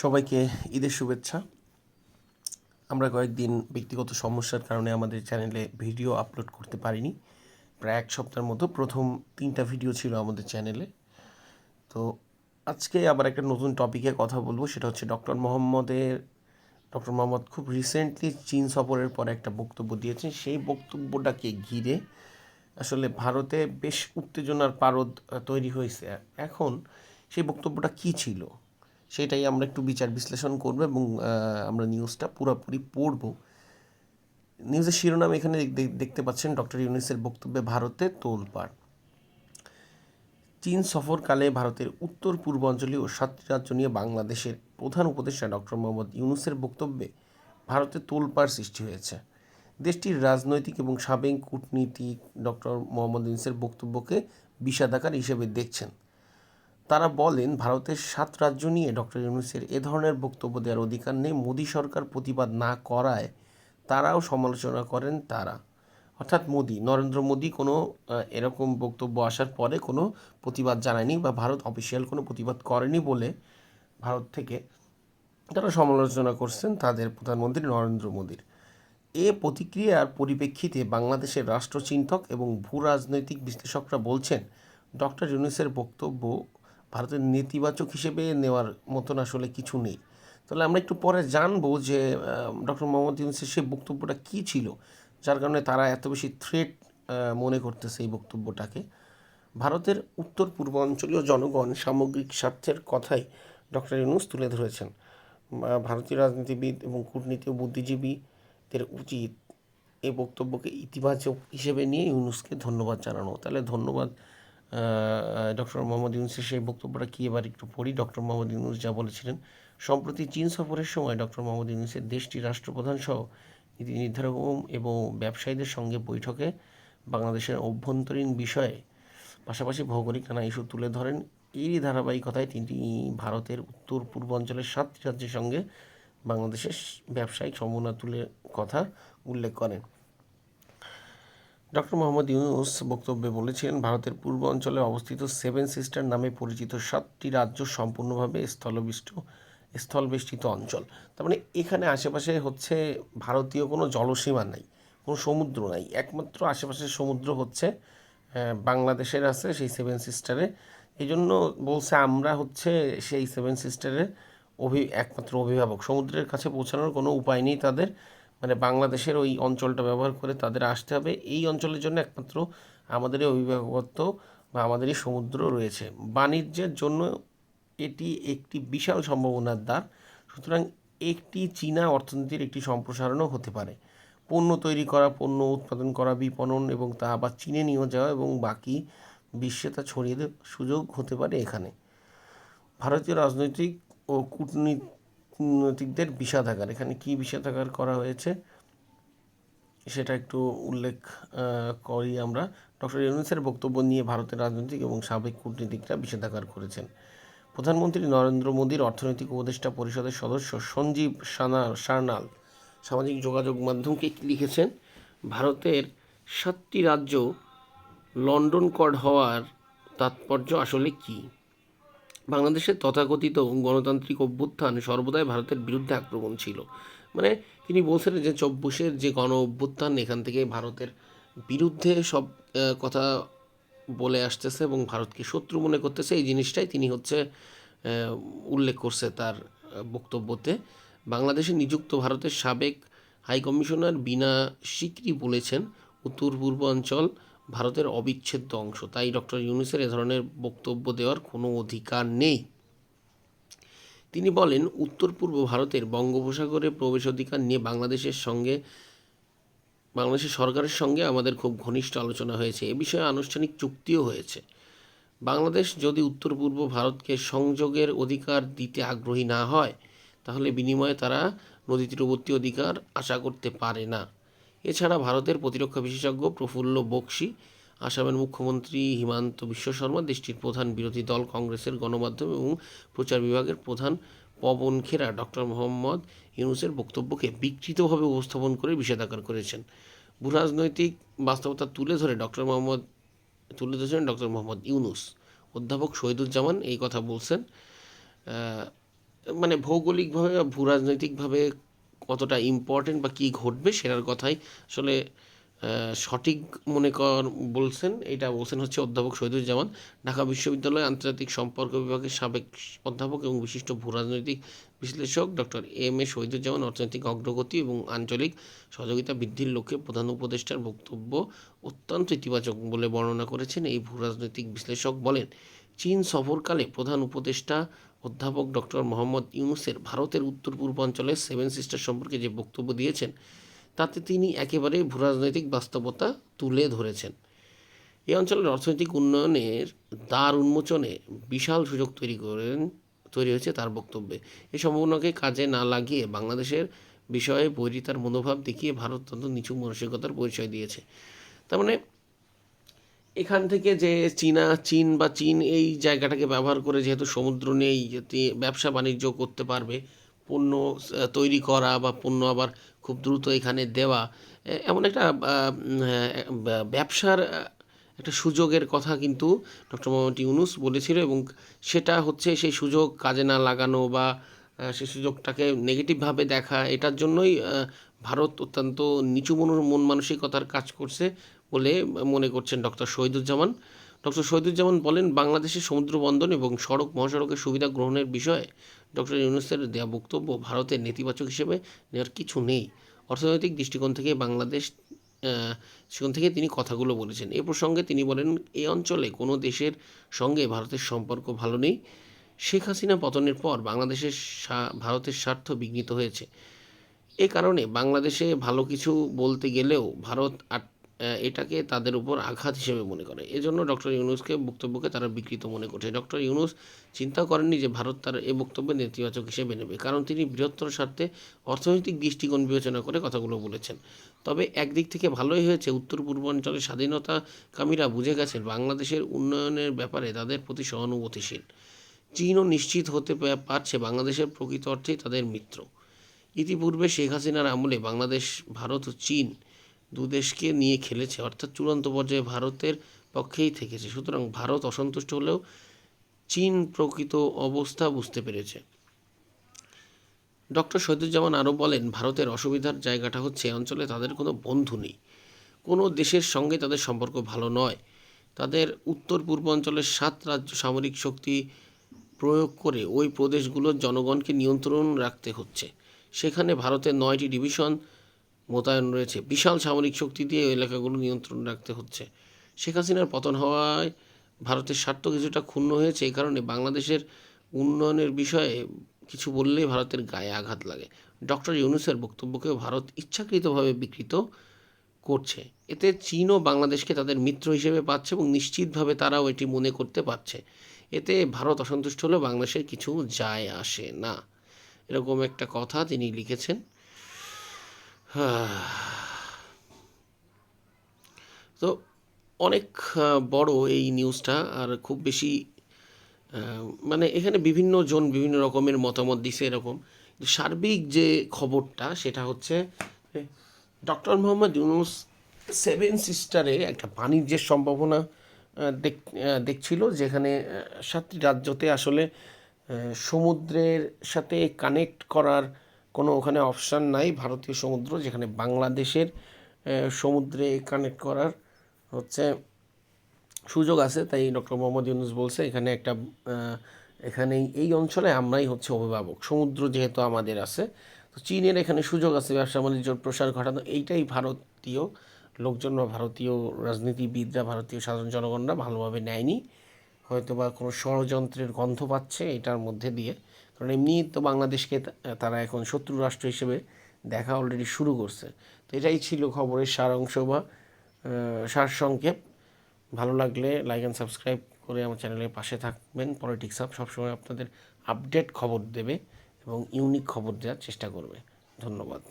সবাইকে ঈদের শুভেচ্ছা। আমরা কয়েকদিন ব্যক্তিগত সমস্যার কারণে আমাদের চ্যানেলে ভিডিও আপলোড করতে পারিনি। প্রায় এক সপ্তাহের মতো প্রথম 3টা ভিডিও ছিল আমাদের চ্যানেলে। তো আজকে আবার একটা নতুন টপিকে কথা বলবো, সেটা হচ্ছে ডক্টর মোহাম্মদ খুব রিসেন্টলি চীন সফরের পরে একটা বক্তব্য দিয়েছেন। সেই বক্তব্যটাকে ঘিরে আসলে ভারতে বেশ উত্তেজনার পারদ তৈরি হয়েছে। এখন সেই বক্তব্যটা কী ছিল সেটাই আমরা একটু বিচার বিশ্লেষণ করব এবং আমরা নিউজটা পুরোপুরি পড়ব। নিউজের শিরোনাম এখানে দেখতে পাচ্ছেন, ডক্টর ইউনূসের বক্তব্যে ভারতে তোলপাড়। চীন সফরকালে ভারতের উত্তর পূর্বাঞ্চলীয় 7টি রাজ্য নিয়ে বাংলাদেশের প্রধান উপদেষ্টা ডক্টর মোহাম্মদ ইউনূসের বক্তব্যে ভারতে তোলপাড় সৃষ্টি হয়েছে। দেশটির রাজনৈতিক এবং সাবেক কূটনীতিক ডক্টর মোহাম্মদ ইউনূসের বক্তব্যকে বিষাদাকার হিসেবে দেখছেন। তারা বলেন, ভারতের 7 রাজ্য নিয়ে ডক্টর ইউনূসের এ ধরনের বক্তব্য দেওয়ার অধিকার নেই। মোদী সরকার প্রতিবাদ না করায় তারাও সমালোচনা করেন তারা, অর্থাৎ নরেন্দ্র মোদী কোনো এরকম বক্তব্য আসার পরে কোনো প্রতিবাদ জানায়নি বা ভারত অফিসিয়াল কোনো প্রতিবাদ করেনি বলে ভারত থেকে তারা সমালোচনা করছেন তাদের প্রধানমন্ত্রী নরেন্দ্র মোদীর। এ প্রতিক্রিয়ার পরিপ্রেক্ষিতে বাংলাদেশের রাষ্ট্রচিন্তক এবং ভূ রাজনৈতিক বিশ্লেষকরা বলছেন, ডক্টর ইউনূসের বক্তব্য ভারতের নেতিবাচক হিসেবে নেওয়ার মতন আসলে কিছু নেই। তাহলে আমরা একটু পরে জানবো যে ডক্টর মোহাম্মদ ইউনূসের সেই বক্তব্যটা কী ছিল, যার কারণে তারা এত বেশি থ্রেট মনে করতেছে এই বক্তব্যটাকে। ভারতের উত্তর পূর্বাঞ্চলীয় জনগণ সামগ্রিক স্বার্থের কথাই ডক্টর ইউনূস তুলে ধরেছেন। ভারতীয় রাজনীতিবিদ এবং কূটনীতি ও বুদ্ধিজীবীদের উচিত এই বক্তব্যকে ইতিবাচক হিসেবে নিয়ে ইউনূসকে ধন্যবাদ জানানো। তাহলে ধন্যবাদ ডক্টর মোহাম্মদ ইউনূসের সেই বক্তব্যটা কি এবার একটু পড়ি। ডক্টর মোহাম্মদ ইউনূস যা বলেছিলেন, সম্প্রতি চীন সফরের সময় ডক্টর মোহাম্মদ ইউনূসের দেশটির রাষ্ট্রপ্রধান সহ নীতি নির্ধারক এবং ব্যবসায়ীদের সঙ্গে বৈঠকে বাংলাদেশের অভ্যন্তরীণ বিষয়ে পাশাপাশি ভৌগোলিক নানা ইস্যু তুলে ধরেন। এরই ধারাবাহিকতায় তিনি ভারতের উত্তর পূর্বাঞ্চলের 7টি রাজ্যের সঙ্গে বাংলাদেশের ব্যবসায়িক সম্ভাবনা কথা উল্লেখ করেন। ডক্টর মোহাম্মদ ইউনূস বক্তব্যে বলেছিলেন, ভারতের পূর্ব অঞ্চলে অবস্থিত 7 সিস্টার নামে পরিচিত 7টি রাজ্য সম্পূর্ণভাবে স্থলবেষ্টিত অঞ্চল। তার মানে এখানে আশেপাশে হচ্ছে ভারতীয় কোনো জলসীমা নাই, কোনো সমুদ্র নাই। একমাত্র আশেপাশের সমুদ্র হচ্ছে বাংলাদেশের আছে সেই 7 সিস্টারে। এই জন্য বলছে আমরা হচ্ছে সেই 7 সিস্টারের একমাত্র অভিভাবক। সমুদ্রের কাছে পৌঁছানোর কোনো উপায় নেই তাদের, মানে বাংলাদেশের ওই অঞ্চলটা ব্যবহার করে তাদের আসতে হবে। এই অঞ্চলের জন্য একমাত্র আমাদেরই অভিভাবকত্ব বা আমাদেরই সমুদ্র রয়েছে। বাণিজ্যের জন্য এটি একটি বিশাল সম্ভাবনার দ্বার। সুতরাং একটি চীনা অর্থনীতির একটি সম্প্রসারণও হতে পারে। পণ্য তৈরি করা, পণ্য উৎপাদন করা, বিপণন এবং তা আবার চীনে নিয়ে যাওয়া এবং বাকি বিশ্বে তা ছড়িয়ে দেওয়ার সুযোগ হতে পারে এখানে। ভারতীয় রাজনৈতিক ও কূটনীতিকদের বিষাদাগার, এখানে কী বিষাদাগার করা হয়েছে সেটা একটু উল্লেখ করি আমরা। ডক্টর ইউনূসের বক্তব্য নিয়ে ভারতের রাজনৈতিক এবং সাবেক কূটনীতিকরা বিষেধাগার করেছেন। প্রধানমন্ত্রী নরেন্দ্র মোদীর অর্থনৈতিক উপদেষ্টা পরিষদের সদস্য সঞ্জীব সারনাল সামাজিক যোগাযোগ মাধ্যমকে লিখেছেন, ভারতের 7টি রাজ্য লন্ডন কর্ড হওয়ার তাৎপর্য আসলে কী? বাংলাদেশের তথাকথিত গণতান্ত্রিক অভ্যুত্থান সর্বদাই ভারতের বিরুদ্ধে আক্রমণ ছিল। মানে তিনি বলছিলেন যে 24-এর যে গণ অভ্যুত্থান, এখান থেকে ভারতের বিরুদ্ধে সব কথা বলে আসতেছে এবং ভারতকে শত্রু মনে করতেছে। এই জিনিসটাই তিনি উল্লেখ করছে তার বক্তব্যতে। বাংলাদেশে নিযুক্ত ভারতের সাবেক হাইকমিশনার বিনা সিকরি বলেছেন, উত্তর পূর্বাঞ্চল ভারতের অবিচ্ছেদ্য অংশ, তাই ডক্টর ইউনূসের এ ধরনের বক্তব্য দেওয়ার কোনো অধিকার নেই। তিনি বলেন, উত্তর পূর্ব ভারতের বঙ্গোপসাগরে প্রবেশাধিকার নিয়ে বাংলাদেশের সরকারের সঙ্গে আমাদের খুব ঘনিষ্ঠ আলোচনা হয়েছে। এ বিষয়ে আনুষ্ঠানিক চুক্তিও হয়েছে। বাংলাদেশ যদি উত্তর পূর্ব ভারতকে সংযোগের অধিকার দিতে আগ্রহী না হয়, তাহলে বিনিময়ে তারা নদী তীরবর্তী অধিকার আশা করতে পারে না। এছাড়া ভারতের প্রতিরক্ষা বিশেষজ্ঞ প্রফুল্ল বক্সী, আসামের মুখ্যমন্ত্রী হিমন্ত বিশ্ব শর্মা, দেশটির প্রধান বিরোধী দল কংগ্রেসের গণমাধ্যম এবং প্রচার বিভাগের প্রধান পবন খেরা ডক্টর মোহাম্মদ ইউনূসের বক্তব্যকে বিকৃতভাবে উপস্থাপন করে বিষেধাগার করেছেন। ভূরাজনৈতিক বাস্তবতা তুলে ধরেছেন ডক্টর মোহাম্মদ ইউনূস। অধ্যাপক শহীদুজ্জামান এই কথা বলছেন। মানে ভৌগোলিকভাবে বা ভূরাজনৈতিকভাবে কতটা ইম্পর্টেন্ট বা কী ঘটবে সেটার কথাই আসলে সঠিক মনে এটা বলছেন হচ্ছে অধ্যাপক শহীদুজ্জামান, ঢাকা বিশ্ববিদ্যালয় আন্তর্জাতিক সম্পর্ক বিভাগের সাবেক অধ্যাপক এবং বিশিষ্ট ভূরাজনৈতিক বিশ্লেষক ডক্টর এম এ শহীদুজ্জামান অর্থনৈতিক অগ্রগতি এবং আঞ্চলিক সহযোগিতা বৃদ্ধির লক্ষ্যে প্রধান উপদেষ্টার বক্তব্য অত্যন্ত ইতিবাচক বলে বর্ণনা করেছেন। এই ভূরাজনৈতিক বিশ্লেষক বলেন, চীন সফরকালে প্রধান উপদেষ্টা অধ্যাপক ডক্টর মোহাম্মদ ইউনূসের ভারতের উত্তর পূর্বাঞ্চলের সেভেন সিস্টার সম্পর্কে যে বক্তব্য দিয়েছেন তাতে তিনি একেবারে ভূরাজনৈতিক বাস্তবতা তুলে ধরেছেন। এই অঞ্চলের অর্থনৈতিক উন্নয়নের দ্বার উন্মোচনে বিশাল সুযোগ তৈরি হয়েছে তার বক্তব্যে। এই সম্ভাবনাকে কাজে না লাগিয়ে বাংলাদেশের বিষয়ে বৈরিতার মনোভাব দেখিয়ে ভারত অত্যন্ত নিচু মানসিকতার পরিচয় দিয়েছে। তার মানে এখান থেকে যে চীন এই জায়গাটাকে ব্যবহার করে, যেহেতু সমুদ্র নেই, যাতে ব্যবসা বাণিজ্য করতে পারবে, পণ্য তৈরি করা বা পণ্য আবার খুব দ্রুত এখানে দেওয়া, এমন একটা ব্যবসার একটা সুযোগের কথা কিন্তু ডক্টর মোহাম্মদ ইউনূস বলেছিল। এবং সেটা হচ্ছে সেই সুযোগ কাজে না লাগানো বা সেই সুযোগটাকে নেগেটিভভাবে দেখা, এটার জন্যই ভারত অত্যন্ত নিচু মন মানসিকতার কাজ করছে বলে মনে করছেন ডক্টর শহীদুজ্জামান। ডক্টর শহীদুজ্জামান বলেন, বাংলাদেশের সমুদ্র বন্দর এবং সড়ক মহাসড়কের সুবিধা গ্রহণের বিষয়ে ডক্টর ইউনূসের দেওয়া বক্তব্য ভারতের নেতিবাচক হিসেবে নেওয়ার কিছু নেই। অর্থনৈতিক দৃষ্টিকোণ থেকে সেখান থেকে তিনি কথাগুলো বলেছেন। এ প্রসঙ্গে তিনি বলেন, এই অঞ্চলে কোনো দেশের সঙ্গে ভারতের সম্পর্ক ভালো নেই। শেখ হাসিনা পতনের পর ভারতের স্বার্থ বিঘ্নিত হয়েছে। এ কারণে বাংলাদেশে ভালো কিছু বলতে গেলেও ভারত এটাকে তাদের উপর আঘাত হিসেবে মনে করে। এজন্য ডক্টর ইউনূসকে বক্তব্যকে তারা বিকৃত মনে করছে। ডক্টর ইউনূস চিন্তা করেননি যে ভারত তার এই বক্তব্য নেতিবাচক হিসেবে নেবে, কারণ তিনি বৃহত্তর স্বার্থে অর্থনৈতিক দৃষ্টিকোণ বিবেচনা করে কথাগুলো বলেছেন। তবে একদিক থেকে ভালোই হয়েছে, উত্তর পূর্বাঞ্চলের স্বাধীনতাকামীরা বুঝে গেছেন বাংলাদেশের উন্নয়নের ব্যাপারে তাদের প্রতি সহানুভূতিশীল। চীনও নিশ্চিত হতে পারছে বাংলাদেশের প্রকৃত অর্থেই তাদের মিত্র। ইতিপূর্বে শেখ হাসিনার আমলে বাংলাদেশ, ভারত ও চীন দুদেশকে নিয়ে খেলেছে, অর্থাৎ চূড়ান্ত পর্যায়ে ভারতের পক্ষেই থেকেছে। সুতরাং ভারত অসন্তুষ্ট হলেও চীন প্রকৃত অবস্থা বুঝতে পেরেছে। ডক্টর শহীদুজ্জামান আরও বলেন, ভারতের অসুবিধার জায়গাটা হচ্ছে অঞ্চলে তাদের কোনো বন্ধু নেই, কোনো দেশের সঙ্গে তাদের সম্পর্ক ভালো নয়। তাদের উত্তর পূর্বাঞ্চলের 7 রাজ্য সামরিক শক্তি প্রয়োগ করে ওই প্রদেশগুলোর জনগণকে নিয়ন্ত্রণ রাখতে হচ্ছে। সেখানে ভারতের 9টি ডিভিশন মোতায়েন রয়েছে। বিশাল সামরিক শক্তি দিয়ে ওই এলাকাগুলো নিয়ন্ত্রণ রাখতে হচ্ছে। শেখ হাসিনার পতন হওয়ায় ভারতের স্বার্থ কিছুটা ক্ষুণ্ণ হয়েছে। এই কারণে বাংলাদেশের উন্নয়নের বিষয়ে কিছু বললেই ভারতের গায়ে আঘাত লাগে। ডক্টর ইউনূসের বক্তব্যকেও ভারত ইচ্ছাকৃতভাবে বিকৃত করছে। এতে চীনও বাংলাদেশকে তাদের মিত্র হিসেবে পাচ্ছে এবং নিশ্চিতভাবে তারাও এটি মনে করতে পারছে। এতে ভারত অসন্তুষ্ট হলেও বাংলাদেশের কিছু যায় আসে না, এরকম একটা কথা তিনি লিখেছেন। তো অনেক বড় এই নিউজটা, আর খুব বেশি মানে এখানে বিভিন্ন জন বিভিন্ন রকমের মতামত দিছে এরকম। সার্বিক যে খবরটা সেটা হচ্ছে, ডক্টর মোহাম্মদ ইউনূস সেভেন সিস্টারে একটা বাণিজ্যের সম্ভাবনা দেখছিল, যেখানে 7টি রাজ্যতে আসলে সমুদ্রের সাথে কানেক্ট করার কোনো ওখানে অপশান নাই। ভারতীয় সমুদ্র, যেখানে বাংলাদেশের সমুদ্রে কানেক্ট করার হচ্ছে সুযোগ আছে। তাই ডক্টর মোহাম্মদ ইউনূস বলছে এখানে এই অঞ্চলে আমরাই হচ্ছে অভিভাবক, সমুদ্র যেহেতু আমাদের আছে। তো চীনের এখানে সুযোগ আছে ব্যবসা বাণিজ্যর প্রসার ঘটানো। এইটাই ভারতীয় লোকজন বা ভারতীয় রাজনীতিবিদরা, ভারতীয় সাধারণ জনগণরা ভালোভাবে নেয়নি, হয়তো বা কোনো ষড়যন্ত্রের গন্ধ পাচ্ছে এটার মধ্যে দিয়ে। কারণ এমনি তো বাংলাদেশকে তারা এখন শত্রু রাষ্ট্র হিসেবে দেখা অলরেডি শুরু করছে। তো এটাই ছিল খবরের সারাংশ বা সারসংক্ষেপ। ভালো লাগলে লাইক অ্যান্ড সাবস্ক্রাইব করে আমার চ্যানেলের পাশে থাকবেন। পলিটিক্স হাব সবসময় আপনাদের আপডেট খবর দেবে এবং ইউনিক খবর দেওয়ার চেষ্টা করবে। ধন্যবাদ।